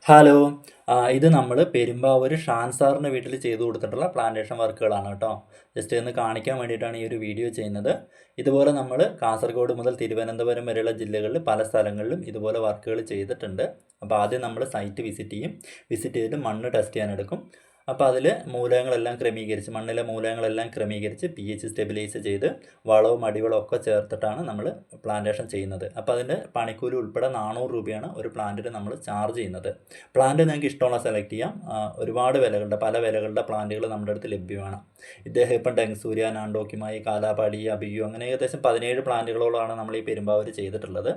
Hello. ഇത് നമ്മൾ പെരുമ്പാവൂർ ഷാൻ സാറിൻ്റെ വീട്ടിൽ ചെയ്തു കൊടുത്തിട്ടുള്ള പ്ലാന്റേഷൻ വർക്കുകളാണ് കേട്ടോ. ജസ്റ്റ് ഒന്ന് കാണിക്കാൻ വേണ്ടിയിട്ടാണ് ഈ ഒരു വീഡിയോ ചെയ്യുന്നത്. ഇതുപോലെ നമ്മൾ കാസർഗോഡ് മുതൽ തിരുവനന്തപുരം വരെയുള്ള ജില്ലകളിൽ പല സ്ഥലങ്ങളിലും ഇതുപോലെ വർക്കുകൾ ചെയ്തിട്ടുണ്ട്. അപ്പോൾ ആദ്യം നമ്മൾ സൈറ്റ് വിസിറ്റ് ചെയ്യും. വിസിറ്റ് ചെയ്തിട്ട് മണ്ണ് ടെസ്റ്റ് ചെയ്യാനെടുക്കും. അപ്പോൾ അതിൽ മൂലകങ്ങളെല്ലാം ക്രമീകരിച്ച് മണ്ണിലെ മൂലകങ്ങളെല്ലാം ക്രമീകരിച്ച് pH സ്റ്റെബിലൈസ് ചെയ്ത് വളവും അടിവളവും ഒക്കെ ചേർത്തിട്ടാണ് നമ്മൾ പ്ലാന്റേഷൻ ചെയ്യുന്നത്. അപ്പോൾ അതിൻ്റെ പണിക്കൂലി ഉൾപ്പെടെ 400 രൂപയാണ് ഒരു പ്ലാന്റിന് നമ്മൾ ചാർജ് ചെയ്യുന്നത്. പ്ലാന്റ് നിങ്ങൾക്ക് ഇഷ്ടമുള്ള സെലക്ട് ചെയ്യാം. ഒരുപാട് വിലകളുടെ പല വിലകളുടെ പ്ലാന്റുകൾ നമ്മുടെ അടുത്ത് ലഭ്യമാണ്. ഇദ്ദേഹം ഇപ്പം ഡെങ്സൂര്യ, നാണ്ടോക്കിമായി, കാലാപാടി, അബിയു അങ്ങനെ ഏകദേശം 17 പ്ലാന്റുകളോളാണ് നമ്മൾ ഈ പെരുമ്പാവൂർ ചെയ്തിട്ടുള്ളത്.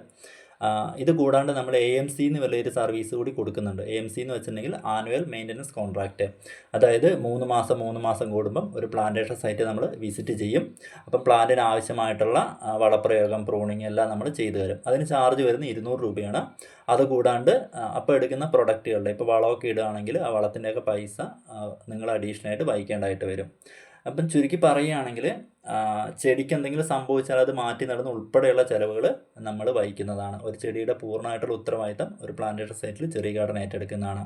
ഇത് കൂടാണ്ട് നമ്മൾ AMC എന്ന് വലിയൊരു സർവീസ് കൂടി കൊടുക്കുന്നുണ്ട്. AMC എന്ന് വെച്ചിട്ടുണ്ടെങ്കിൽ ആനുവൽ മെയിൻ്റനൻസ് കോൺട്രാക്റ്റ്. അതായത് 3 മാസം കൂടുമ്പം ഒരു പ്ലാന്റേഷൻ സൈറ്റ് നമ്മൾ വിസിറ്റ് ചെയ്യും. അപ്പം പ്ലാന്റിന് ആവശ്യമായിട്ടുള്ള വളപ്രയോഗം, പ്രൂണിങ് എല്ലാം നമ്മൾ ചെയ്തു തരും. അതിന് ചാർജ് വരുന്നത് 200 രൂപയാണ്. അതുകൂടാണ്ട് അപ്പോൾ എടുക്കുന്ന പ്രൊഡക്റ്റുകളുടെ ഇപ്പോൾ വളമൊക്കെ ഇടുകയാണെങ്കിൽ ആ വളത്തിൻ്റെയൊക്കെ പൈസ നിങ്ങൾ അഡീഷണലായിട്ട് വഹിക്കേണ്ടതായിട്ട് വരും. അപ്പം ചുരുക്കി പറയുകയാണെങ്കിൽ ചെടിക്ക് എന്തെങ്കിലും സംഭവിച്ചാൽ അത് മാറ്റി നടുന്ന ഉൾപ്പെടെയുള്ള ചിലവുകൾ നമ്മൾ വഹിക്കുന്നതാണ്. ഒരു ചെടിയുടെ പൂർണ്ണമായിട്ടുള്ള ഉത്തരവാദിത്തം ഒരു പ്ലാന്റേഷൻ സൈറ്റിൽ ചെറിയ ഗാർഡൻ ഏറ്റെടുക്കുന്നതാണ്.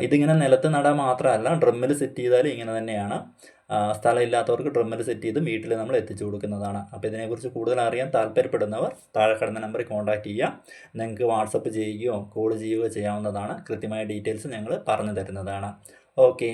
ഇതിങ്ങനെ നിലത്ത് നടാൻ മാത്രമല്ല, ഡ്രമ്മിൽ സെറ്റ് ചെയ്താലും ഇങ്ങനെ തന്നെയാണ്. സ്ഥലമില്ലാത്തവർക്ക് ഡ്രമ്മിൽ സെറ്റ് ചെയ്ത് വീട്ടിൽ നമ്മൾ എത്തിച്ചു കൊടുക്കുന്നതാണ്. അപ്പോൾ ഇതിനെക്കുറിച്ച് കൂടുതൽ അറിയാൻ താല്പര്യപ്പെടുന്നവർ താഴെ കിടന്ന നമ്പറിൽ കോൺടാക്റ്റ് ചെയ്യുക. നിങ്ങൾക്ക് വാട്സപ്പ് ചെയ്യുകയോ കോൾ ചെയ്യുകയോ ചെയ്യാവുന്നതാണ്. കൃത്യമായ ഡീറ്റെയിൽസ് ഞങ്ങൾ പറഞ്ഞു തരുന്നതാണ്. ഓക്കെ.